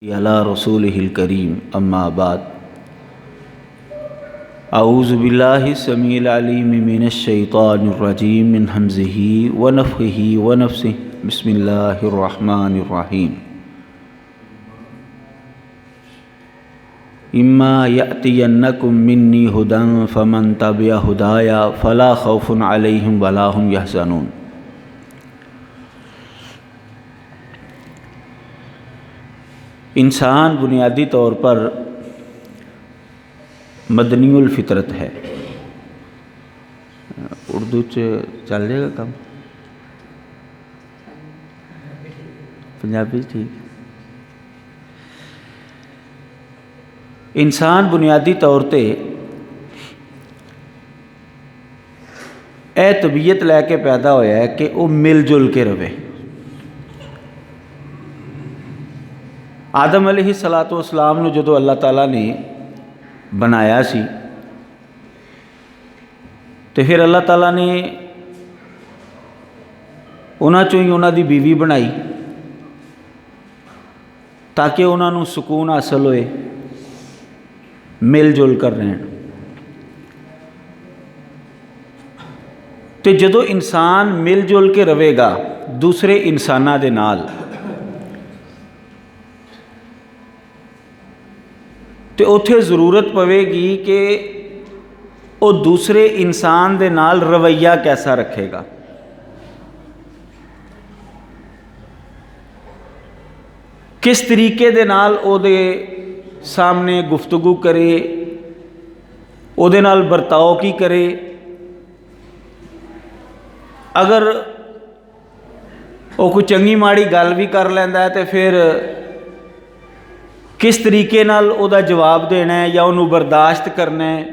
अला रसूलिहिल करीम अम्मा बाद अऊज़ु बिल्लाहि समीइल अलीम मिनश शैतानिर रजीम मिन हम्ज़िही व नफ़्ख़िही व नफ़्सिही बिस्मिल्लाहिर रहमानिर रहीम। इम्मा यअतियन्नकुम मिन्नी हुदन फमन तबिअ हुदाया फ़ला खौफ़ुन अलैहिम वला हुम यहज़नून। इंसान बुनियादी तौर पर मदनीउल फितरत है। उर्दू च चल जाएगा काम, पंजाबी ठीक। इंसान बुनियादी तौर पर यह तबीयत लैके पैदा होया है कि वह मिल जुल के रहे। आदम अलैहिस्सलातु वस्सलाम नूं जदों अल्लाह ताला ने बनाया सी तो फिर अल्लाह ताला ने उन्हां चों ही उन्हां दी बीवी बनाई ताकि उन्हां नूं सुकून हासिल होए, मिल जुल कर रहन। तो जदों इंसान मिल जुल के रहेगा दूसरे इंसानां दे नाल तो उत्थे ज़रूरत पवेगी कि वो दूसरे इंसान दे नाल रवैया कैसा रखेगा। किस तरीके दे नाल ओदे सामने गुफ्तगू करे, ओदे नाल बर्ताव की करे। अगर वो कोई चंगी माड़ी गल भी कर लैंदा है तो फिर किस तरीके नाल ओदा जवाब देना है या उन्होंने बर्दाश्त करना है।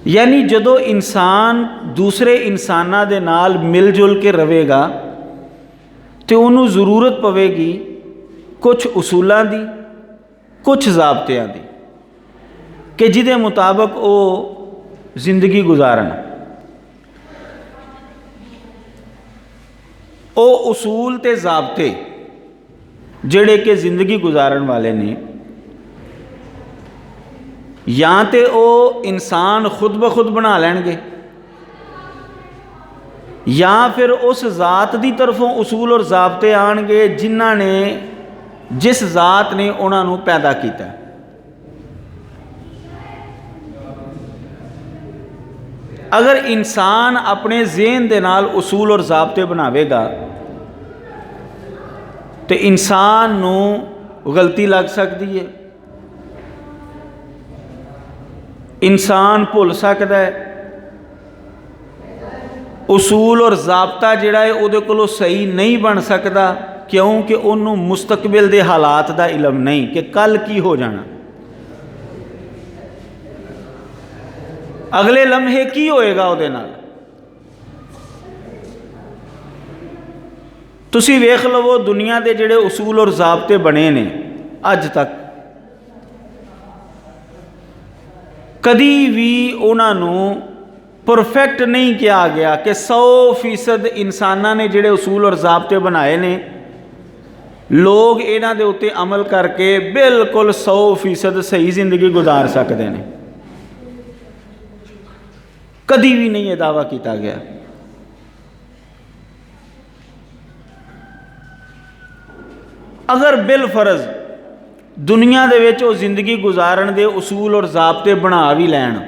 यानी जदों इंसान दूसरे इंसानां दे नाल मिल जुल के रहेगा तो उन्होंने ज़रूरत पवेगी कुछ उसूलों की, कुछ ज़ाबतियां की कि जिदे मुताबिक वो जिंदगी गुजारन। वो उसूल ते ज़ाबते जिहड़े कि जिंदगी गुजारन वाले ने या तो वो इंसान खुद ब खुद बना लैणगे या फिर उस ज़ात की तरफों उसूल और ज़ाबते आएंगे जिन्हां ने जिस ज़ात ने उन्होंने पैदा किया। अगर इंसान अपने ज़हन दे नाल उसूल और ज़ाबते बनावेगा तो इंसान नूं गलती लग सकती है, इंसान भुल सकता है, उसूल और ज़ाबता जिहड़ा है उहदे कोलों सही नहीं बन सकता क्योंकि उन्होंने मुस्तकबिल दे हालात का इलम नहीं कि कल की हो जाना, अगले लम्हे की होएगा उहदे नाल। तुसी वेख लवो दुनिया के जिहड़े उसूल और ज़ाबते बने ने अज तक कदी भी उन्होंने परफेक्ट नहीं किया गया कि 100% इंसानां ने जिहड़े उसूल और ज़ाबते बनाए ने लोग इन्हां दे उत्ते अमल करके बिल्कुल 100% सही जिंदगी गुजार सकते हैं। कदी भी नहीं ये दावा किया गया। अगर बिल फर्ज दुनिया दे विच वो जिंदगी गुजारन दे उसूल और ज़ाबते बना भी लैन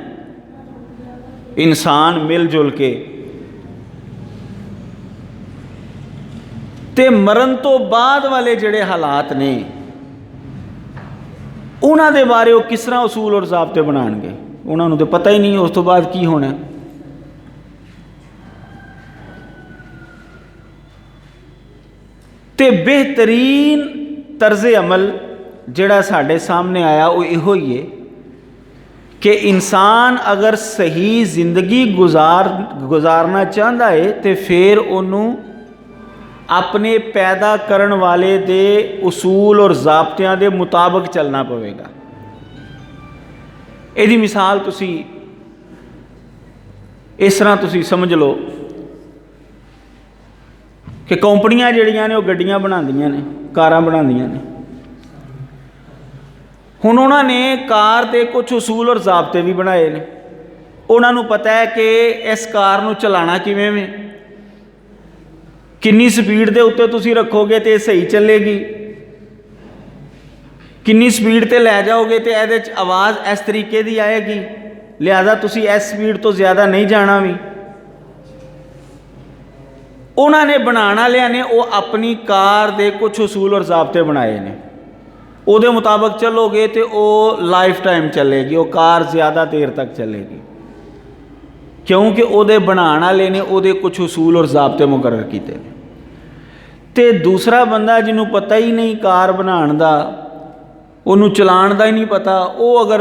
इंसान मिल जुल के ते मरण तो बाद वाले जिहड़े हालात ने उन्हां दे बारे वो किस तरह उसूल और ज़ाबते बनाएंगे, उन्होंने तो पता ही नहीं उस तो बाद की होना। ते बेहतरीन तर्ज़े अमल जिहड़ा साढ़े सामने आया वो इहो ही है कि इंसान अगर सही जिंदगी गुजारना चाहता है तो फिर उन्होंने अपने पैदा करन वाले दे उसूल और ज़ाबतियां दे मुताबिक चलना पवेगा। इहदी मिसाल तुसी इस तरह तुसी समझ लो कि कंपनियां जिहड़ियां ने वो गड्डियां बनांदियां ने ਕਾਰਾਂ ਬਣਾਉਂਦੀਆਂ ਨੇ। ਹੁਣ ਉਹਨਾਂ ਨੇ ਕਾਰ ਦੇ ਕੁਝ ਉਸੂਲ ਔਰ ਜ਼ਾਬਤੇ ਵੀ ਬਣਾਏ ਨੇ। ਉਹਨਾਂ ਨੂੰ ਪਤਾ ਹੈ ਕਿ ਇਸ ਕਾਰ ਨੂੰ ਚਲਾਉਣਾ ਕਿਵੇਂ ਵੇ, ਕਿੰਨੀ ਸਪੀਡ ਦੇ ਉੱਤੇ ਤੁਸੀਂ ਰੱਖੋਗੇ ਤੇ ਸਹੀ ਚੱਲੇਗੀ, ਕਿੰਨੀ ਸਪੀਡ ਤੇ ਲੈ ਜਾਓਗੇ ਤੇ ਇਹਦੇ 'ਚ ਆਵਾਜ਼ ਇਸ ਤਰੀਕੇ ਦੀ ਆਏਗੀ, ਲਿਹਾਜ਼ਾ ਤੁਸੀਂ ਇਸ ਸਪੀਡ ਤੋਂ ਜ਼ਿਆਦਾ ਨਹੀਂ ਜਾਣਾ ਵੀ। ਉਹਨਾਂ ਨੇ ਬਣਾਉਣ ਵਾਲਿਆਂ ਨੇ ਉਹ ਆਪਣੀ ਕਾਰ ਦੇ ਕੁਝ ਉਸੂਲ ਔਰ ਜ਼ਾਬਤੇ ਬਣਾਏ ਨੇ। ਉਹਦੇ ਮੁਤਾਬਕ ਚੱਲੋਗੇ ਤੇ ਉਹ ਲਾਈਫ ਟਾਈਮ ਚੱਲੇਗੀ, ਉਹ ਕਾਰ ਜ਼ਿਆਦਾ ਦੇਰ ਤੱਕ ਚੱਲੇਗੀ, ਕਿਉਂਕਿ ਉਹਦੇ ਬਣਾਉਣ ਵਾਲੇ ਨੇ ਉਹਦੇ ਕੁਝ ਉਸੂਲ ਔਰ ਜ਼ਾਬਤੇ ਮੁਕਰਰ ਕੀਤੇ ਨੇ। ਤੇ ਦੂਸਰਾ ਬੰਦਾ ਜਿਹਨੂੰ ਪਤਾ ਹੀ ਨਹੀਂ ਕਾਰ ਬਣਾਉਣ ਦਾ, ਉਹਨੂੰ ਚਲਾਉਣ ਦਾ ਹੀ ਨਹੀਂ ਪਤਾ, ਉਹ ਅਗਰ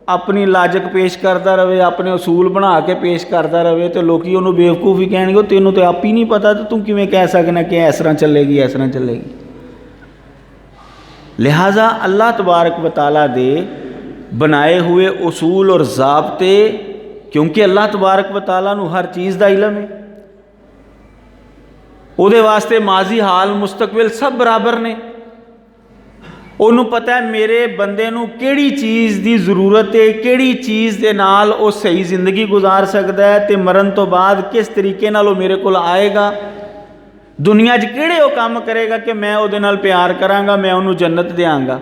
ਆਪਣੀ ਲਾਜਕ ਪੇਸ਼ ਕਰਦਾ ਰਹੇ, ਆਪਣੇ ਉਸੂਲ ਬਣਾ ਕੇ ਪੇਸ਼ ਕਰਦਾ ਰਹੇ, ਤੇ ਲੋਕੀ ਉਹਨੂੰ ਬੇਵਕੂਫ ਹੀ ਕਹਿਣਗੇ, ਤੈਨੂੰ ਤਾਂ ਆਪ ਹੀ ਨਹੀਂ ਪਤਾ, ਤੇ ਤੂੰ ਕਿਵੇਂ ਕਹਿ ਸਕਣਾ ਕਿ ਇਸ ਤਰ੍ਹਾਂ ਚੱਲੇਗੀ, ਇਸ ਤਰ੍ਹਾਂ ਚੱਲੇਗੀ। लिहाजा अल्लाह तबारक व तआला दे बनाए हुए उसूल और ज़ाब्ते, क्योंकि अल्लाह तबारक व तआला नू हर चीज़ का इलम है, उहदे वास्ते माजी हाल मुस्तकबिल सब बराबर ने। उन्होंने पता है मेरे बंदे नू किहड़ी चीज़ की जरूरत है, किहड़ी चीज़ के नाल वो सही जिंदगी गुजार सकता है, तो मरण तो बाद किस तरीके नाल वो मेरे को आएगा, दुनिया च किहड़े वो काम करेगा कि मैं उहदे नाल प्यार करांगा, मैं उन्होंने जन्नत देंगा।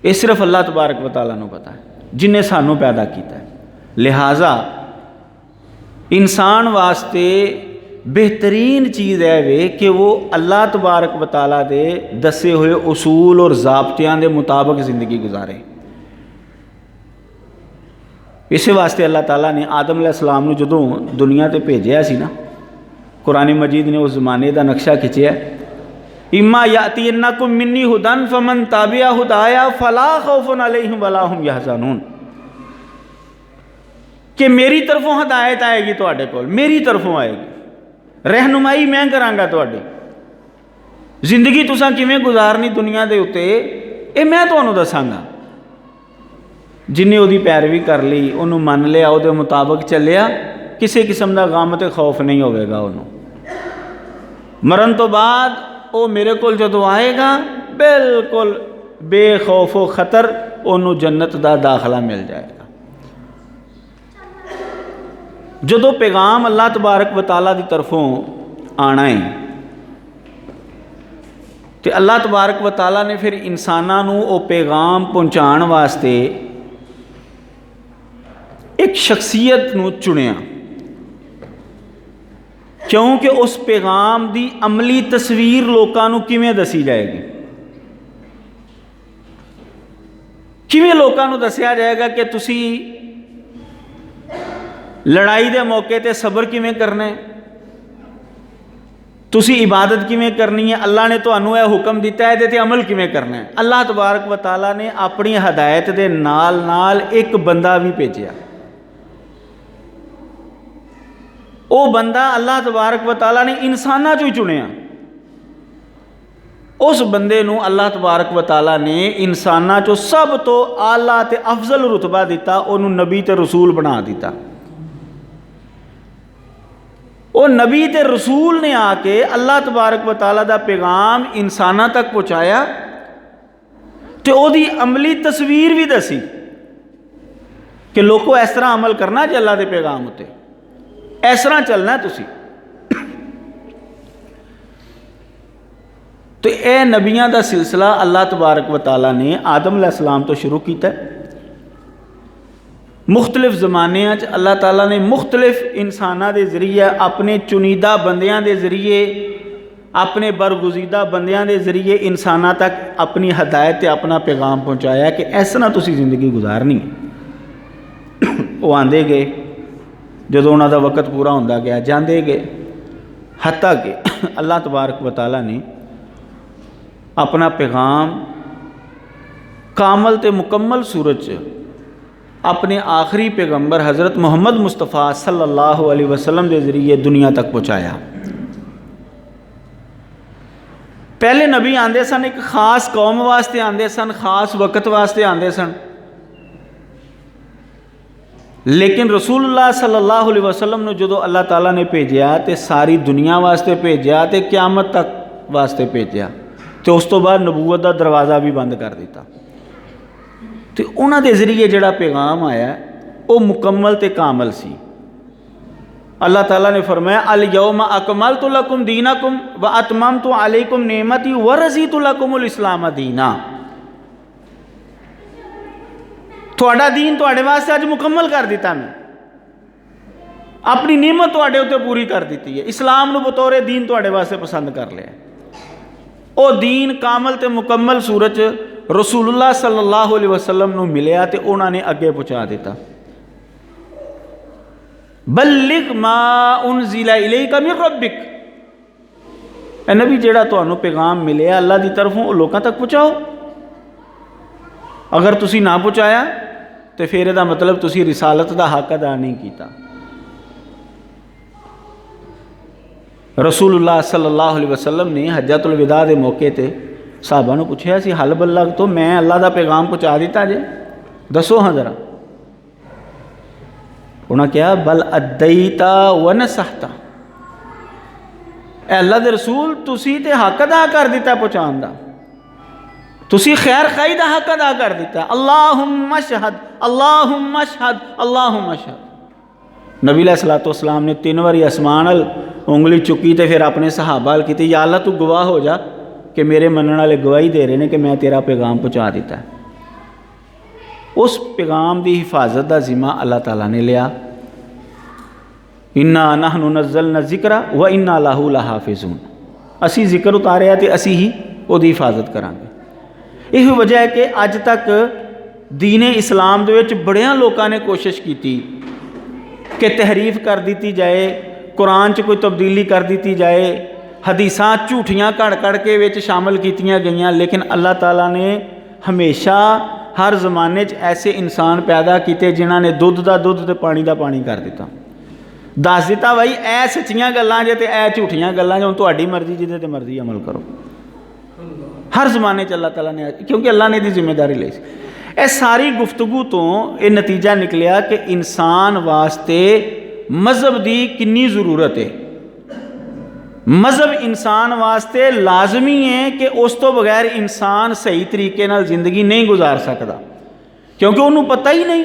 ये सिर्फ अल्लाह तबारक व तआला नू पता है जिन्हें सानू पैदा किया है। लिहाजा इंसान वास्ते बेहतरीन चीज़ है वे कि वो अल्लाह तबारक व तआला दे दसे हुए उसूल और ज़ाब्तियां दे मुताबिक ज़िंदगी गुजारे। इस वास्ते अल्लाह ताला ने आदम अलैहिस्सलाम नू जदों दुनिया ते भेजिया सी ना, कुरान मजीद ने उस ज़माने का नक्शा खिंचिया, इम्मा यातियन्नकुम मिन्नी हुदन फमन ताबिया हुदाया फला खौफुन अलैहिम वला हुम यहज़नून, कि मेरी तरफों हदायत आएगी, तुहाडे कोल मेरी तरफों आएगी, रहनुमाई मैं करांगा, तुहाडी जिंदगी तुसां किवें गुजारनी दुनिया दे उत्ते ये मैं तुहानूं दसांगा। जिन्हें उहदी पैरवी कर ली, उन्होंने मन लिया, उहदे मुताबिक चलिया, किसी किस्म का गम तो खौफ नहीं होगा। उन्होंने मरण तो बाद वो मेरे को जदों आएगा बिल्कुल बेखौफ व खतर उन्होंने जन्नत का दाखला मिल जाएगा। जदों पैगाम अल्लाह तबारक व तआला की तरफों आना है तो अल्लाह तबारक व तआला ने फिर इंसानों को वो पैगाम पहुँचाने वास्ते एक शख्सियत को चुनिया, क्योंकि उस पैगाम की अमली तस्वीर लोगों को किवें दसी जाएगी, किवें लोगों को दसिया जाएगा कि तुसी लड़ाई के मौके ते सबर किवें करना है, तुसी इबादत किवें करनी है, अल्लाह ने तुहानू यह हुक्म दिता है ते अमल किवें करना है। अल्लाह तबारक व तआला ने अपनी हदायत के नाल नाल एक बंदा भी भेजिया, वो बंदा अल्लाह तबारक व तआला ने इंसाना चो चुनिया। उस बंदे नू अल्लाह तबारक व तआला ने इंसाना चो सब तो आला ते अफजल रुतबा दिता, उन्होंने नबी ते रसूल बना दिता। वो नबी ते रसूल ने आके अल्लाह तबारक व तआला दा पैगाम इंसाना तक पहुँचाया, तो ओदी अमली तस्वीर भी दसी कि लोगों इस तरह अमल करना जे अल्लाह के पैगाम उत्ते, इस तरह चलना तुसी। तो यह नबियां का सिलसिला अल्लाह तबारक व तआला ने आदम अलैहिस्सलाम तो शुरू किया। मुख्तलिफ ज़मानियां अल्लाह ताला ने मुख्तलिफ इंसानां दे ज़रिए, अपने चुनीदा बंदियां दे ज़रिए, अपने बरगुज़ीदा बंदियां दे ज़रिए इंसानां तक अपनी हदायत ते अपना पैगाम पहुँचाया कि इस तरह तुसी ज़िंदगी गुजारनी है। वो आंदे गए, जदों उन्हां दा वक्त पूरा होंदा गया जांदे गए, हत्ता कि अल्लाह तबारक व तआला ने अपना पैगाम कामल ते मुकम्मल सूरत च अपने आखिरी पैगंबर हज़रत मुहम्मद मुस्तफ़ा सल्लल्लाहु अलैहि वसल्लम के ज़रिए दुनिया तक पहुँचाया। पहले नबी आंदे सन एक खास कौम वास्ते आंदे सन, खास वक्त वास्ते आंदे सन, लेकिन रसूलुल्लाह सल्लल्लाहु अलैहि वसल्लम ने जो अल्लाह ताला ने भेजा तो सारी दुनिया वास्ते भेजा, तो क़यामत तक वास्ते भेजा, तो उस तो बाद नबूवत का दरवाज़ा भी बंद कर दिता। तो उन्होंने जरिए जोड़ा पैगाम आया वो मुकम्मल ते कामल सी। अल्लाह ताला ने फरमाया अल यौमा अकमलतु लकुम दीनकुम व अतममतु अलैकुम नेमती व रज़ीतु लकुमुल इस्लाम दीना। तुहाडा दीन तुहाडे वास्ते अज मुकम्मल कर दिता, मैं अपनी नेमत तुहाडे उत्ते पूरी कर दी है, इस्लाम नूं बतौरे दीन तुहाडे वास्ते पसंद कर लिया। वो दीन कामल ते मुकम्मल सूरत रसूलुल्लाह सल्लल्लाहु अलैहि वसल्लम नूं मिलिया ते उन्होंने अगे पहुँचा दिता। बल्लिग मा उनज़िला इलैका मिन रब्बिक, ए नबी जेड़ा तुहानूं पैगाम मिलिया अल्लाह की तरफों लोगों तक पहुँचाओ। अगर तुसी ना पहुँचाया तो फिर इसदा मतलब तुसी रिसालत का हक अदा नहीं किया। रसूलुल्लाह सल्लल्लाहु अलैहि वसल्लम ने हज्जतुल विदा के मौके पर साहबा नूं पुछया सी हल बल्लग तो मैं अल्लाह का पैगाम पहुँचा दिता जे, दसो हाँ जरा। उन्हें कहा बल अद्दैता व नसहता, अल्लाह के रसूल तुसी ते हक अदा कर दिता पहुँचाने का, तुसी खैर खाई का हक अदा कर दिता। अल्लाहुम्मा शहद अल्लाहुम्मा शहद अल्लाहुम्मा शहद। नबी अलैहिस्सलातु वस्सलाम ने 3 बारी आसमान अल उंगली चुकी तो फिर अपने सहाबा की या अल्लाह तू गवाह हो जा कि मेरे मनने वाले गवाही दे रहे हैं कि मैं तेरा पैगाम पहुँचा दिता है। उस पैगाम की हिफाजत का जिम्मा अल्लाह ताला ने लिया। इन्ना नहनु नज़्ज़लना ज़िक्रा व इन्ना लहू लहाफ़िज़ून, असी जिक्र उतारिया तो असी ही उसकी हिफाजत करांगे। यही वजह है कि अज तक दीने इस्लाम दे विच बड़ियां लोगों ने कोशिश की कि तहरीफ कर दी जाए, कुरान च कोई तब्दीली कर दी जाए, हदीसां झूठियां कड़ कड़ के विच शामिल कीतियां गईयां। लेकिन अल्लाह ताला ने हमेशा हर ज़माने ऐसे इंसान पैदा किए जिन्हों ने दुध का दुध तो पानी का पानी कर दिता, दस दिता भाई ए सच्चियां गल्लां जे ते ए झूठियां गल्लां जे, हुण तुहाडी मर्जी जिहदे ते मर्जी अमल करो। हर ज़माने अल्लाह ताला ने, क्योंकि अल्लाह ने दी जिम्मेदारी ली। यह सारी गुफ्तगू तो यह नतीजा निकलिया कि इंसान वास्ते मज़हब की कितनी ज़रूरत है। मज़हब इंसान वास्ते लाजमी है कि उस तो बगैर इंसान सही तरीके नाल जिंदगी नहीं गुजार सकता, क्योंकि उन्होंने पता ही नहीं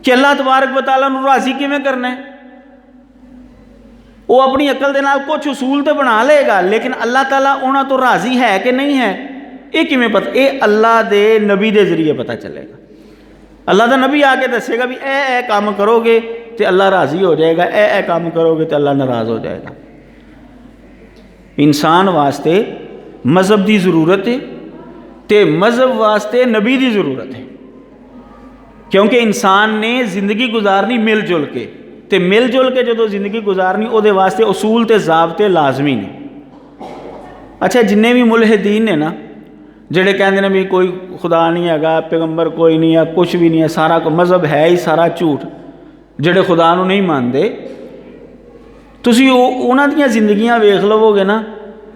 कि अल्लाह तबारक व तआला नूं राज़ी किवें करना है। वो अपनी अकल दे नाल कुछ उसूल तो बना लेगा, लेकिन अल्लाह ताला उन्हां तो राज़ी है कि नहीं है ये किवें पता? ये अल्लाह दे नबी दे जरिए पता चलेगा। अल्लाह का नबी आके दसेगा भी ए काम करोगे तो अल्लाह राज़ी हो जाएगा, ए काम करोगे तो अल्लाह नाराज़ हो जाएगा। इंसान वास्ते मज़हब की ज़रूरत है तो मज़हब वास्ते नबी की ज़रूरत है, क्योंकि इंसान ने जिंदगी गुजारनी मिल जुल के, तो मिल जुल के जो जिंदगी गुजारनी वो वास्ते उसूल ते ज़ाबते लाजमी ने। अच्छा, जिन्ने भी मुलहिदीन ने ना जेड़े कहते हैं भी कोई खुदा नहीं है, पैगंबर कोई नहीं है, कुछ भी नहीं है, सारा मज़हब है ही सारा झूठ, जेड़े खुदा नूं नहीं मानते, तुसी उन्हां दियां जिंदगियां वेख लवोगे ना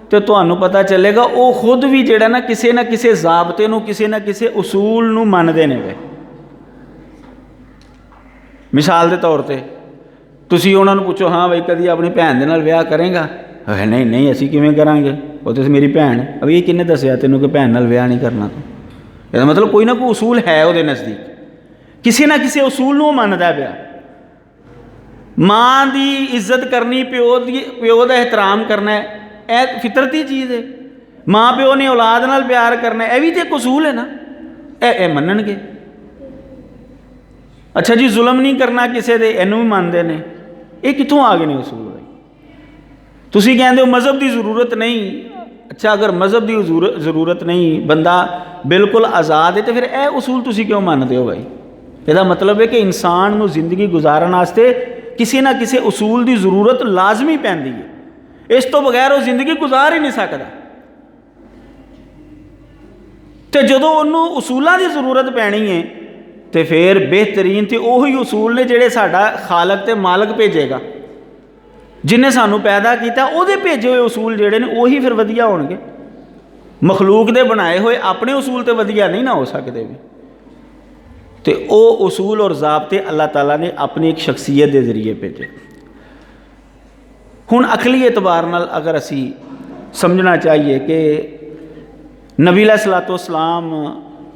तो तुहानूं पता चलेगा वो खुद भी जेड़ा ना किसी ज़ाबते नूं किसी ना किसी उसूल नूं मनदे ने वे। मिसाल के तौर पर तुसी उन्हां नूं पुछो हाँ बई कदी अपनी भैन दे नाल विआह करेगा? नहीं नहीं असीं किवें करांगे, वो तो मेरी भैन है। अब ये किन्ने दस्सिया तैनूं कि भैन नाल विआह नहीं करना? तो इसदा मतलब कोई ना कोई उसूल है उहदे नज़दीक, किसी ना किसी उसूल नूं मनदा पिया। माँ की इज्जत करनी, प्यो का एहतराम करना है, यह फितरती चीज़ है। माँ प्यो ने औलाद नाल प्यार करना है, यह भी तो एक उसूल है ना, यह मनणगे। अच्छा जी, जुल्म नहीं करना किसी दे, इनू भी मानते हैं। ये कित्थों आ गए ने उसूल? भाई तुसी कहते हो मज़हब की ज़रूरत नहीं। अच्छा, अगर मज़हब की ज़रूरत नहीं, बंदा बिल्कुल आज़ाद है, तो फिर यह उसूल तुसी क्यों मानते हो? भाई इसका मतलब है कि इंसान को जिंदगी गुजारन वास्ते किसी ना किसी उसूल की ज़रूरत लाजमी पैंदी है, इस तो बगैर वो जिंदगी गुजार ही नहीं सकता। तो जदों उन्होंने उसूलों की ज़रूरत पैनी है तो फिर बेहतरीन तो उही उसूल ने जिहड़े साडा खालक ते मालक भेजेगा, जिन्हें सानू पैदा किया, उहदे भेजे हुए उसूल जिहड़े ने उही फिर वधिया होणगे। मखलूक दे बनाए हुए अपने उसूल तो वधिया नहीं ना हो सकते भी। तो वो उसूल और ज़ाबते अल्लाह ताला ने अपनी एक शख्सियत के जरिए भेजे। हुण अखली एतबार नाल अगर असी समझना चाहिए कि नबी अलैहिस्सलाम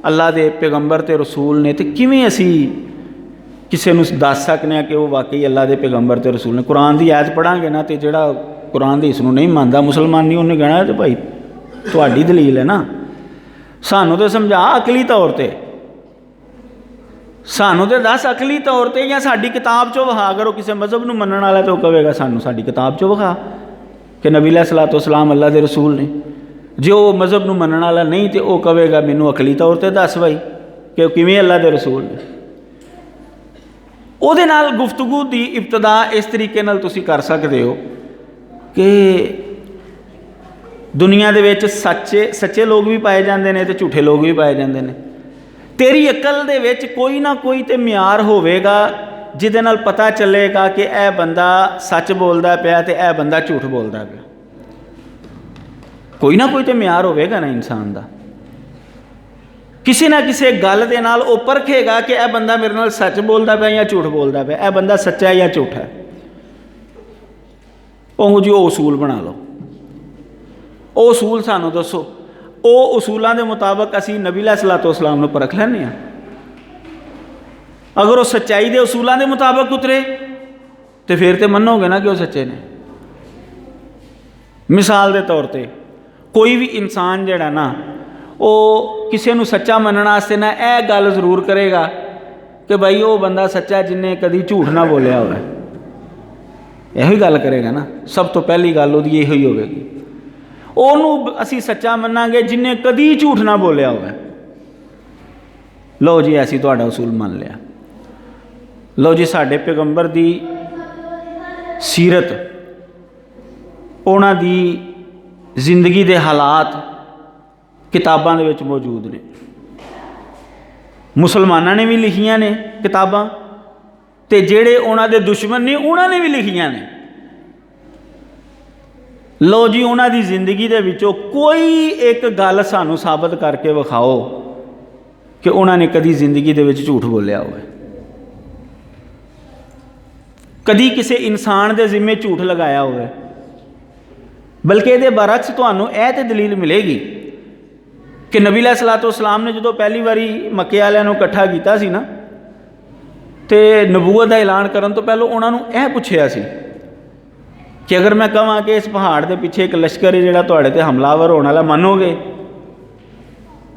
अल्लाह के पैगंबर ते रसूल ने, तो किवें असी किसी नूं दस सकने कि वो वाकई अल्लाह के पैगंबर ते रसूल ने। कुरान की आयत पढ़ांगे ना, तो जिहड़ा कुरान दी इसनूं नहीं मानदा मुसलमान नहीं, उन्हें कहना तो भाई तुहाडी दलील है ना, सानूं तो समझा अकली तौर पर, सानूं तो दस अकली तौर पर, या साडी किताब चो विखा। अगर वो किसी मजहब नूं मनण वाला तो कहेगा सानूं साडी किताब चो विखा कि नबी अलैहिस्सलाम अल्लाह के रसूल ने। जो मजहब नूं मनण वाला नहीं तो वह कहेगा मैनूं अकली तौर पर दस भाई कि किवें अल्लाह के रसूल ने। उहदे नाल गुफ्तगू की इब्तदा इस तरीके नाल तुसीं कर सकते हो कि दुनिया दे विच सच्चे लोग भी पाए जाते हैं तो झूठे लोग भी पाए जाते हैं। तेरी अकल दे विच कोई ना कोई तो म्यार होवेगा जिहदे नाल पता चलेगा कि यह बंदा सच बोलदा पिया ते यह बंदा झूठ बोलदा पिया। कोई ना कोई तो म्यार होवेगा ना इंसान का। किसी ना किसी गल दे नाल वो परखेगा कि यह बंदा मेरे नाल सच बोलदा पिया या झूठ बोलदा पिया, यह बंदा सच्चा है या झूठा है। ਉਹ जी वो उसूल बना लो, वो उसूल सानू दसो, वो उसूलों के मुताबिक असी नबी अलैहिस्सलाम नूं परख लैंदे हां। अगर वो सच्चाई के उसूलों के मुताबिक उतरे तो फिर तो मनोगे ना कि वो सच्चे ने। मिसाल के तौर पर कोई भी इंसान जिहड़ा ना वो किसी नूं सच्चा मनण वास्ते ना यह गल जरूर करेगा कि भाई वो बंदा सच्चा जिन्हें कभी झूठ ना बोलिया होवे, यही गल करेगा ना। सब तो पहली गल उहदी इहो ही होगी, उहनूं असीं सच्चा मन्नांगे जिन्हें कदी झूठ ना बोलिया होवे। लो जी असीं तुहाडा उसूल मान लिया। लो जी साडे पैगंबर दी सीरत, उन्हां दी जिंदगी दे हालात किताबां दे विच मौजूद ने। मुसलमानां ने भी लिखियां ने किताबां, ते जेड़े उन्हां दे दुश्मन ने उन्होंने भी लिखियां ने। लो जी उन्हां दी जिंदगी दे विचों कोई एक गल सानू साबित करके विखाओ कि उन्होंने कदी जिंदगी दे विच झूठ बोलिया होवे, कदी किसी इंसान के जिम्मे झूठ लगाया होवे। बल्कि ये बरक्स तुहानू यह तो दलील मिलेगी कि नबी अलैहिस्सलाम ने जो पहली बारी मक्के वालियां नूं इकट्ठा किया सी ना, तो नबूवत का ऐलान करने तो पहले उन्होंने यह पूछया सी कि अगर मैं कहां कि इस पहाड़ के पिछे एक लश्कर है जिहड़ा तुहाडे ते हमलावर होने वाला, मनोगे?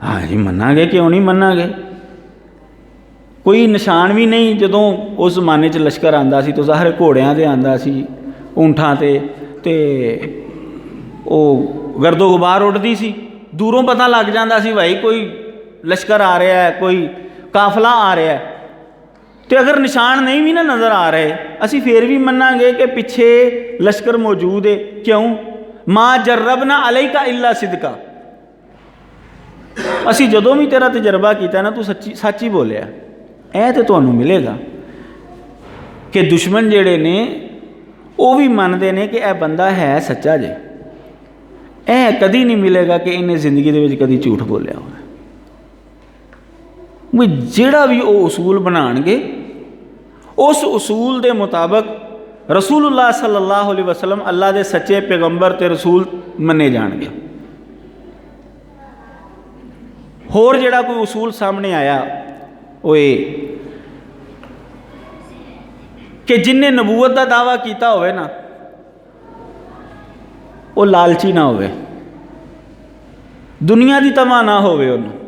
हाँ जी मनांगे, क्यों नहीं मनांगे। कोई निशान भी नहीं जदों उस जमाने च लश्कर आंदा सी तो ज़ाहिर घोड़ियां ते आंदा सी, ऊंठां ते वो गर्दो गुबार उड़दी सी, दूरों पता लग जाता सी भाई कोई लश्कर आ रहा है, कोई काफला आ रहा है। तो अगर निशान नहीं भी ना नज़र आ रहे, असी फिर भी मनांगे कि पिछे लश्कर मौजूद है। क्यों? माँ जर्रबना अलैका इल्ला सिदका, असी जदों भी तेरा तजर्बा किया ना तू सच ही बोलिया। यह तो तुहानू मिलेगा कि दुश्मन जेड़े ने वो भी मानते हैं कि यह बंदा है सच्चा जे। यह कदी नहीं मिलेगा कि इन्हें जिंदगी दे विच कदी झूठ बोलिया हो। जिहड़ा भी वो उसूल बनाएंगे उस उसूल के मुताबिक रसूलुल्लाह सल्लल्लाहु अलैहि वसल्लम अल्लाह के सच्चे पैगंबर ते रसूल मने जाएंगे। होर जिहड़ा कोई उसूल सामने आया वो ये कि जिन्हें नबूवत का दावा किया होवे ना वो लालची ना होवे, दुनिया की तमा ना होवे उन्होंने।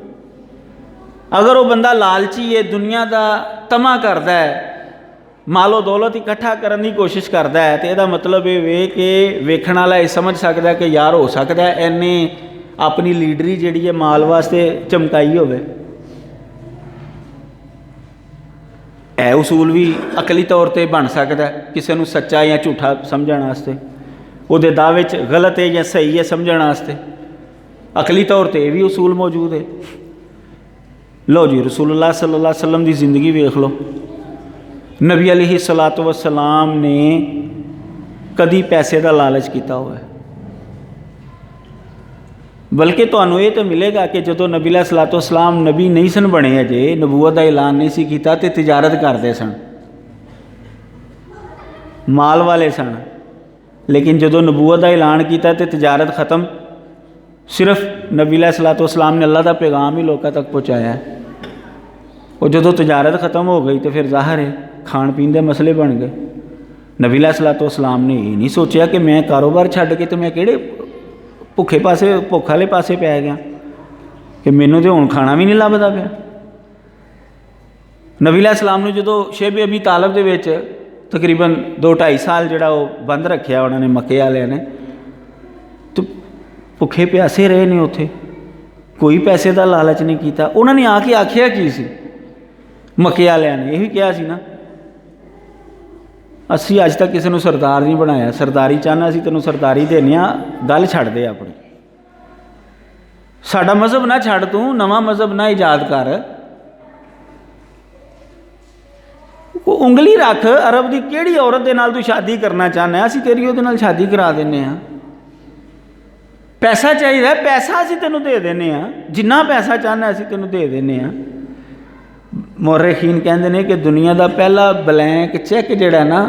अगर वो बंदा लालची है, दुनिया का तमा करता है, मालो दौलत इकट्ठा करने की कोशिश करता है, तो यह मतलब ये वे कि वेखण वाला ये समझ सकता है कि यार हो सकता है इन्हें अपनी लीडरी जिहड़ी है माल वास्ते चमकाई होवे। यह उसूल भी अकली तौर पर बन सकता है किसी को सच्चा या झूठा समझण वास्ते, उहदे दावे च गलत है या सही है समझण वास्ते। अकली तौर पर यह भी उसूल मौजूद है। लो जी रसूलुल्लाह सल्लल्लाहु अलैहि वसल्लम की जिंदगी वेख लो। नबी अलैहिस्सलातु वस्सलाम ने कदी पैसे का लालच किया हुआ है? बल्कि तुहानू ये तो मिलेगा कि जो नबी अलैहिस्सलातु वस्सलाम नबी नहीं सन बने अजे, नबूवत का ऐलान नहीं सी कीता, ते तिजारत करते सन, माल वाले सन, लेकिन जो नबूवत का ऐलान किया तो तजारत ख़त्म। सिर्फ नबी अलैहिस्सलाम ने अल्लाह का पैगाम ही लोगों तक पहुँचाया है। और जो तजारत ख़त्म हो गई तो फिर ज़ाहिर है खाण पीन के मसले बन गए। नबी अलैहिस्सलाम ने ये नहीं सोचा कि मैं कारोबार छड्ड के तो मैं किहड़े भुखे पासे भुख वाले पासे पै गया कि मैनू तो हुण खाना भी नहीं लभदा पिया। नबी अलैहिस्सलाम ने जो शेब अबी तालिब दे विच तकरीबन 2-2.5 साल जिहड़ा वो बंद रखिया उन्होंने मक्के वालियां ने, तो भुखे प्यासे रहे ने उत्थे, कोई पैसे का लालच नहीं किया। उन्होंने आके आखिया की सी मक्के वालियां ने यही कहा सी ना, असी अज तक किसी को सरदार नहीं बनाया, सरदारी चाहना असी तेनों सरदारी देने गल छड्ड दे अपनी, साडा मजहब ना छड्ड, तू नवा मजहब ना ईजाद कर, उंगली रख अरब की किहड़ी औरत दे नाल तू शादी करना चाहना, असी तेरी उहदे नाल शादी करा देने आ। पैसा चाहिए, पैसा असी तेनों दे देने आ, जिन्ना पैसा चाहना असी तेनों दे देने आ। मौरखीन कहते हैं कि दुनिया का पहला ब्लैंक चैक जिहड़ा ना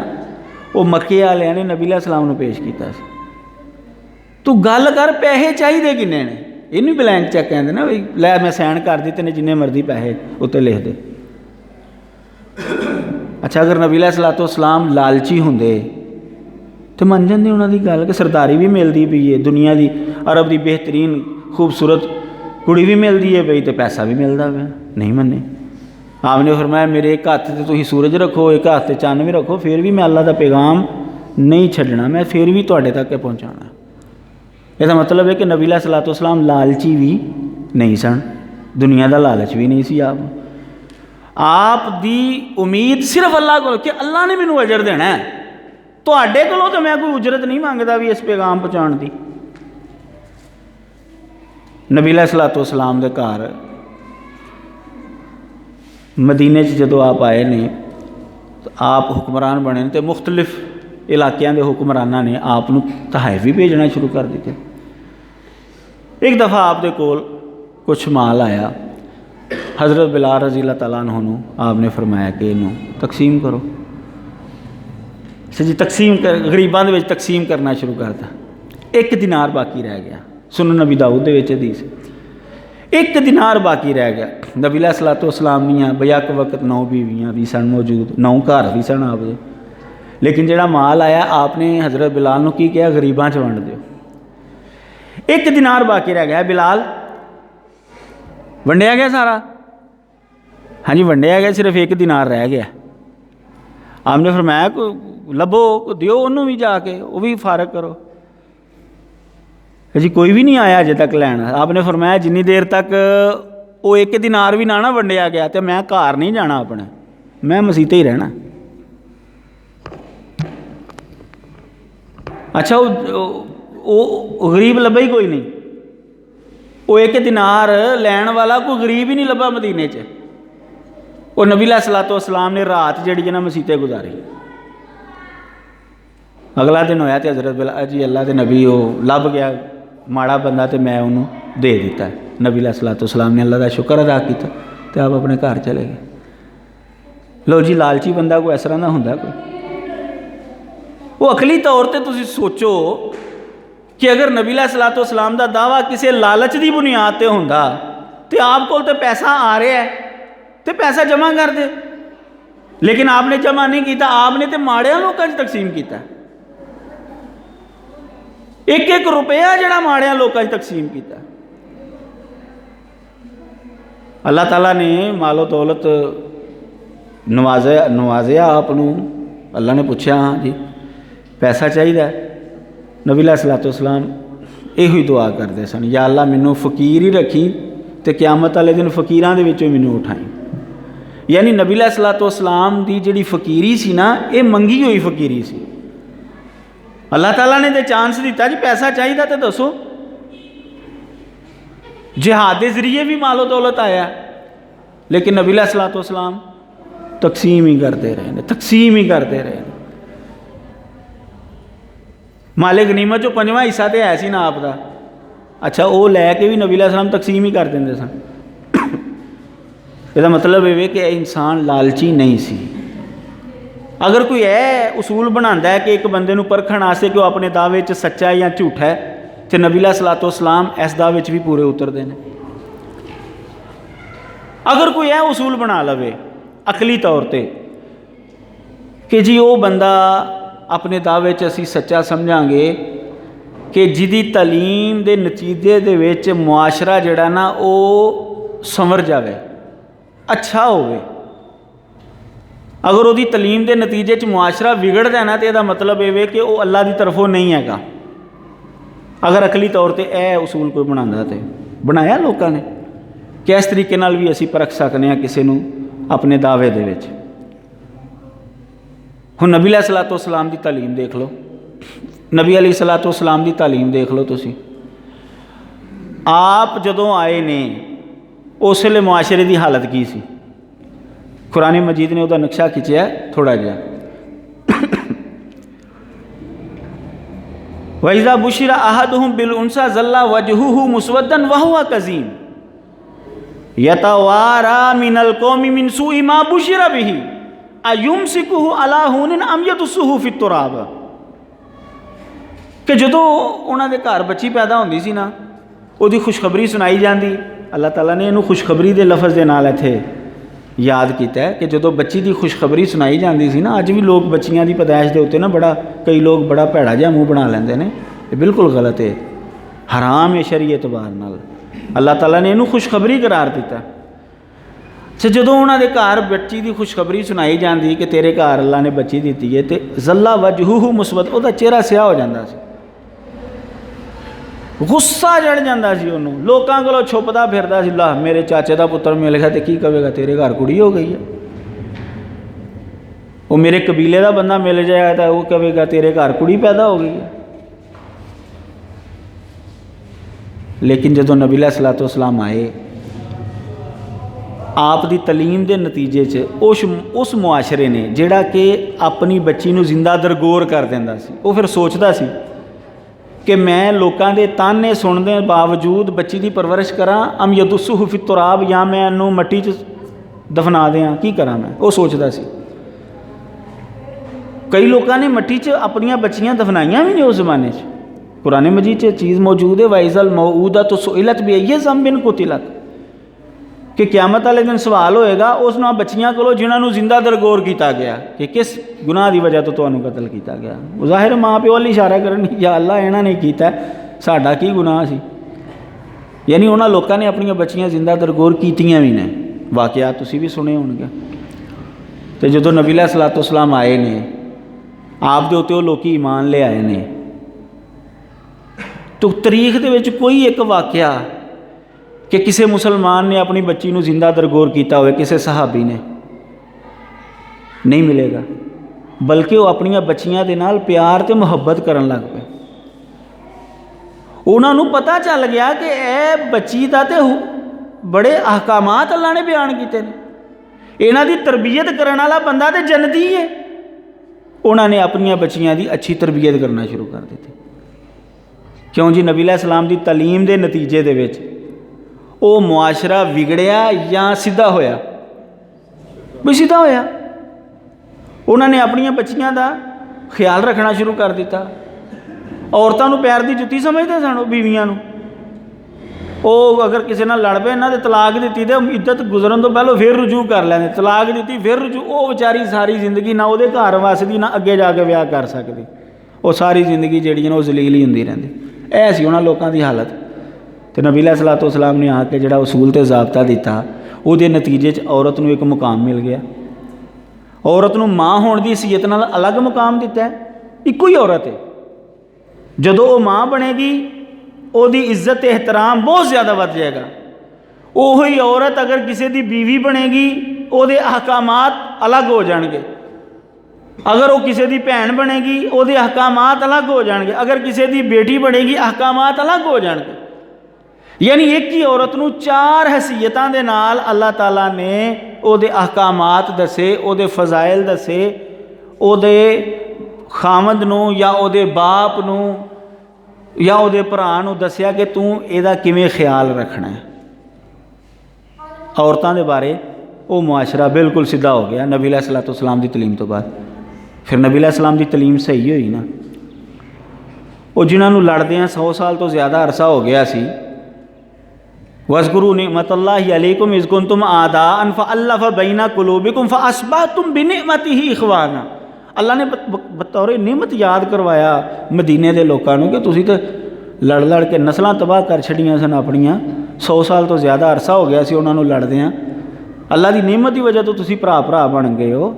वो मक्के वालियां ने नबी अलैहिस्सलाम नूं पेश किया। तू गल कर पैसे चाहिए किन्ने ने, इनू ब्लैंक चैक कहते ना, बई लै मैं साइन कर दी तेने जिन्ने मर्जी पैसे उत्ते लिख दे। अच्छा अगर नबी अलैहिस्सलाम लालची होंदे तो मन जाते उन्होंने गल कि सरदारी भी मिलती पई है, दुनिया की अरब की बेहतरीन खूबसूरत कुड़ी भी मिलती है पई, तो पैसा भी मिलता पाया, नहीं मन्ने। आपने फरमाया मेरे एक हाथ से तुसीं सूरज रखो, एक हाथ से चन्न भी रखो, फिर भी मैं अल्लाह का पैगाम नहीं छड्डना, मैं फिर भी तुहाडे तक पहुँचाना। इसका मतलब है कि नबी अलैहिस्सलाम लालची भी नहीं सन, दुनिया का लालच भी नहीं सी। आप दी उम्मीद सिर्फ अल्लाह को कि अल्लाह ने मैनू अजर देना है, तुहाडे कोलों तो मैं कोई उजरत नहीं मंगदा भी इस पैगाम पहुँचाने की। नबी अलैहिस्सलाम दे घर मदीने जदों आप आए ने तो आप हुक्मरान बने तो मुख्तलिफ इलाकों के हुक्मराना ने आपनू तहफ़ भी भेजना शुरू कर दिते। एक दफ़ा आपके कोल कुछ माल आया, हज़रत बिलाल रज़ी अल्लाह तआला अन्हु नूं आपने फरमाया कि इनू तकसीम करो। अच्छा जी, तकसीम कर गरीबां दे विच तकसीम करना शुरू करता। एक दिनार बाकी रह गया, सुनन नबी दाऊद दे विच हदीस, एक दिनार बाकी रह गया। नबी अलैहिस्सलाम दियां बेअक वक्त 9 बीवियां भी सन मौजूद, 9 घर भी सन आपदे, लेकिन जिहड़ा माल आया आपने हज़रत बिलाल नूं की कहा, गरीबां च वंड दिओ। एक दिनार बाकी रह गया, बिलाल वंडिया गया सारा? हाँ जी वंडिया गया, सिर्फ एक दिनार रह गया। आपने फरमाया को लभो दिओ उन्होंने भी जाके, वो भी फारग करो। जी कोई भी नहीं आया अजे तक लैन। आपने फरमाया जिन्नी देर तक वो एक दिनार भी ना वंडिया गया तो मैं घर नहीं जाना अपने, मैं मसीते ही रहना। अच्छा वो गरीब लभा ही कोई नहीं, वो एक दिनार लैन वाला कोई गरीब ही नहीं लभा मदीने च। वो नबी अलैहिस्सलाम ने रात जी ना मसीते गुजारी। अगला दिन होया तो हज़रत बिलाल जी अल्लाह के नबी वो लभ गया माड़ा बंदा, तो मैं उन्होंने दे दिता। नबी अलैहिस्सलाम ने अल्लाह का शुक्र अदा किया तो आप अपने घर चले गए। लो जी लालची बंदा कोई इस तरह का होंदा कोई? वो अकली तौर पर तुसीं सोचो कि अगर नबी अलैहिस्सलाम का दावा किसी लालच की बुनियाद पर होंदा तो आप को तो पैसा आ रहा है तो पैसा जमा कर दे, लेकिन आपने जमा नहीं किया, आपने तो माड़िया लोगों च तकसीम किया। एक एक रुपया जिहड़ा माड़िया लोगों च तकसीम किया। अल्लाह ताला ने मालो दौलत नवाजिया आपनू। अल्लाह ने पूछा हाँ जी पैसा चाहिए? नबी अलैहिस्सलाम इहो ही दुआ करते सन, या अल्लाह मैनू फकीर ही रखी तो क़यामत वाले दिन फकीरां दे विचों मैनू उठाई। यानी नबी अलैहिस्सलाम दी जिहड़ी फकीरी सी ना, ये मंगी हुई फकीरी सी। अल्लाह ताला ने तो चांस दिता जी पैसा चाहिए तो दसो। जिहाद के जरिए भी मालो दौलत आया, लेकिन नबी अलैहिस्सलाम तकसीम ही करते रहे ने, तकसीम ही करते रहे। माले गनीमत जो 5वां हिस्सा तो है सी ना आपका, अच्छा वो लैके भी नबी अलैहिस्सलाम तकसीम ही कर देंगे सन। इसका मतलब ये कि इंसान लालची नहीं सी। अगर कोई यह उसूल बनाता है कि एक बंदे नूं परखण वास्ते कि वह अपने दावे च सच्चा है या झूठा है, तो नबी अलैहिस्सलातु वस्सलाम इस दावे च भी पूरे उतरते हैं। अगर कोई यह उसूल बना लवे अकली तौर पर कि जी वो बंदा अपने दावे च असीं सच्चा समझांगे कि जिहदी तलीम के नतीजे दे विच मुआशरा जिहड़ा ना वो संवर जाए, अच्छा होवे। अगर वो तलीम के नतीजे च मुआशरा बिगड़ता है ना, तो यह मतलब ये कि वह अल्लाह की तरफों नहीं हैगा। अगर अकली तौर पर यह उसूल कोई बनाता तो बनाया लोगों ने कि इस तरीके नाल भी असी परख सकते हैं किसी नूं अपने दावे दे विच। हुण नबी अलैहिस्सलातु वस्सलाम की तालीम देख लो, नबी अलैहिस्सलातु वस्सलाम की तालीम देख लो तुसीं। आप जदों आए ने उस वेले मुआशरे की हालत की सी? कुरान मजीद ने उसका नक्शा खिंचिया थोड़ा जिहा। वइज़ा बुशिरा अहदुहुम बिल उनसा ज़ल्ला वजहुहु मुस्वद्दन वहुवा कज़ीम यतवारा मिनल कौमि मिन सूइ मा बुशिरा बिही अयुमसिकुहु अला हुनिन अम यदुस्सुहु फित तुराब। कि जदों उन्हां दे घर बच्ची पैदा होंदी सी ना, उहदी खुशखबरी सुनाई जाती। अल्लाह ताला ने इहनूं खुशखबरी के लफज के नाल इत्थे याद किया है कि जदों बच्ची की खुशखबरी सुनाई जाती सी ना, अज भी लोग बच्चियां की पैदाइश के उत्ते ना बड़ा कई लोग बड़ा भैड़ा जिहा मूँह बना लेंदे ने। ये बिल्कुल गलत है, हराम है शरीय एतबार नाल। अल्लाह ताला ने इनू खुशखबरी करार दिता। अच्छा, जदों उन्होंने घर बच्ची की खुशखबरी सुनाई जाती कि तेरे घर अल्लाह ने बच्ची दी है, तो ज़ल्ला वजहुहु मुस्वद, उसका चेहरा स्याह हो जाता सी, गुस्सा चढ़ जाता सी उन्होंने, लोगों को छुपता फिरता सी, ला मेरे चाचे का पुत्र मिल गया तो की कहेगा तेरे घर कुड़ी हो गई है। वो मेरे कबीले का बंदा मिल जाए तो वह कहेगा तेरे घर कुड़ी पैदा हो गई है। लेकिन जदों नबी अलैहिस्सलातु वस्सलाम आए, आप दी तलीम के नतीजे च उस मुआशरे ने जिहड़ा कि अपनी बच्ची नूं जिंदा दरगोर कर दिंदा सी, वो फिर सोचदा सी कि मैं लोगों के ताने सुनने बावजूद बच्ची की परवरिश करा, अम यदुस्सुहु फित तुराब, या मैं इनू मट्टी च दफना दें, की करा मैं, वो सोचता सी। कई लोगों ने मट्टी च अपनियां बच्चियां दफनाइयां भी नहीं उस जमाने च। कुरान मजीद च चीज़ मौजूद है, वाइज़ल मऊदा तो सुइलत बिअय्यि ज़ंबिन कुतिलत, कि क्यामत वाले दिन सवाल होएगा उस बच्चियां को जिन्होंने जिंदा दरगोर किया गया कि किस गुनाह की वजह तो तुहानूं कतल किया गया। ज़ाहिर माँ प्यो वाल इशारा करन, या अल्लाह इन्हां ने किया, साडा की गुनाह सी। यानी उन्होंने लोगों ने अपनियां बच्चियां जिंदा दरगोर कीतियां भी ने, वाकया तुसीं भी सुने होणगे। तो जदों नबी अलैहिस्सलातु वस्सलाम आए ने, आप दे उत्ते लोग ईमान ले आए ने, तो तारीख दे विच कोई एक वाकया कि किसी मुसलमान ने अपनी बच्ची नूं जिंदा दरगोर किया होवे, किसी सहाबी ने, नहीं मिलेगा। बल्कि वो अपनियां बच्चियां दे नाल प्यार ते मुहब्बत करन लग पे। उन्होंने पता चल गया कि यह बच्ची का तो बड़े अहकामात अल्लाह ने बयान किए हैं, इन्हां दी तरबियत करने वाला बंदा तो जन्नती है। उन्होंने अपनियां बच्चियां की अच्छी तरबियत करना शुरू कर दी। क्यों जी? नबी अलैहिस्सलाम की तलीम के नतीजे दे विच वो मुआशरा बिगड़िया या सीधा होया? भी सीधा होया। उन्होंने अपनियां बच्चियां का ख्याल रखना शुरू कर दिता। औरतों को पैर की जुत्ती समझते सन बीवियां नूं। वो अगर किसी नाल लड़ पे ना तो तलाक दी तो इद्दत गुजरन तो पहलों फिर रुजू कर लेंदे, तलाक दी फिर रुजू, वो बेचारी सारी जिंदगी ना वो घर वसदी ना अगे जाके विआह कर सकती, वो सारी जिंदगी जी वो जलील ही होंदी रहिंदी। ऐ सी उन्हां लोगों की हालत। तो नबी अलैहिस्सलातु वस्सलाम ने आके जिहड़ा उसूल ते ज़ाब्ता दिता, उहदे नतीजे च औरत नूं एक मुकाम मिल गया। औरत नूं माँ होने की हैसियत नाल अलग मुकाम दिता है। इक्को ही औरत है, जदों वो माँ बनेगी उहदी इज्जत एहतराम बहुत ज़्यादा बढ़ जाएगा। वही औरत अगर किसी की बीवी बनेगी उहदे अहकामात अलग हो जाएंगे। अगर वो किसी की भैन बनेगी उहदे अहकामात अलग हो जाएंगे। अगर किसी की बेटी बनेगी अहकामात अलग हो जाएंगे। यानी एक ही औरत नूं चार हैसियतां दे नाल अल्लाह ताला ने उहदे अहकामात दसे, उहदे फजाइल दसे, उहदे खामद नूं या उहदे बाप नूं या उहदे भरा नूं दसिया कि तू इहदा किवें ख्याल रखना है। औरतां दे बारे वो मुआशरा बिल्कुल सीधा हो गया नबी अलैहिस्सलातु वस्सलाम दी तलीम तो बाद। फिर नबी अलैहिस्सलाम की तलीम सही हुई ना। वो जिन्होंने लड़दे 100 साल तो ज़्यादा अरसा हो गया सी, वज़कुरू निअमतल्लाहि अलैकुम इज़ कुंतुम आदाअन फ़अल्लफ़ बैना कुलूबिकुम फ़अस्बहतुम बिनिअमतिही इख़वाना। अल्लाह ने बतौर नेमत याद करवाया मदीने के लोगों को कि तुसी तो लड़ लड़ के नस्लां तबाह कर छड़ियां सन अपनियां, 100 साल तो ज़्यादा अरसा हो गया सी उन्होंने लड़दियां, अल्लाह की नेमत की वजह तो तुसी भरा भरा बन गए हो।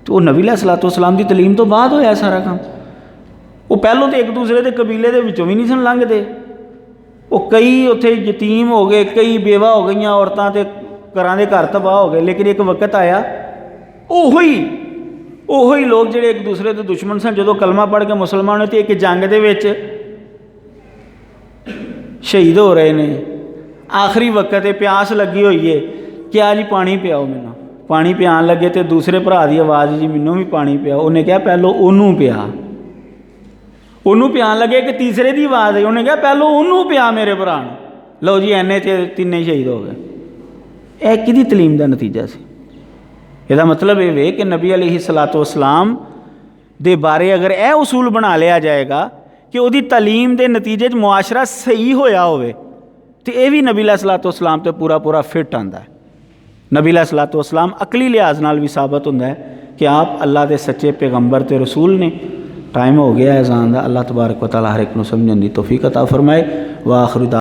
तो नबी अलैहिस्सलाम की तलीम तो बाद होया सारा काम। वो पहलों तो एक दूसरे के कबीले के विचों भी नहीं सन लंघते, वो कई उत्थे यतीम हो गए, कई बेवा हो गई औरतां ते घरां दे घर तबाह हो गए। लेकिन एक वक्त आया ओही लोग जिहड़े एक दूसरे के दुश्मन सन, जो कलमा पढ़ के मुसलमान होए तो एक जंग दे विच शहीद हो रहे ने। आखिरी वक्त है, प्यास लगी हुई है, क्या जी पानी पियाओ मैनू। पानी पियान लगे तो दूसरे भरा की आवाज़ जी मैनू भी पानी पियाओ। उन्हें कहा पहलो उन्होंने पिया, उन्होंने पियान लगे कि तीसरे की आवाज़ है, उन्हें कहा पहलो उन्होंने पिया मेरे भरा। लो जी इन्ने तिन्ने शहीद हो गए। यह किहदी तलीम का नतीजा से? यदा मतलब ये वे कि नबी अलैहिस्सलाम दे बारे अगर यह उसूल बना लिया जाएगा कि उसकी तलीम के नतीजे मुआशरा सही होया होवे तो यह भी नबी अलैहिस्सलाम तो पूरा पूरा फिट आता है। नबी अलैहिस्सलाम अकली लिहाज नाल भी साबित होंदा है कि आप अल्लाह के सच्चे पैगंबर ते रसूल ने। टाइम हो गया है अज़ान दा। अल्लाह तबारक व तआला हर एक नूं समझण दी तौफीक अता फरमाए। व आखिर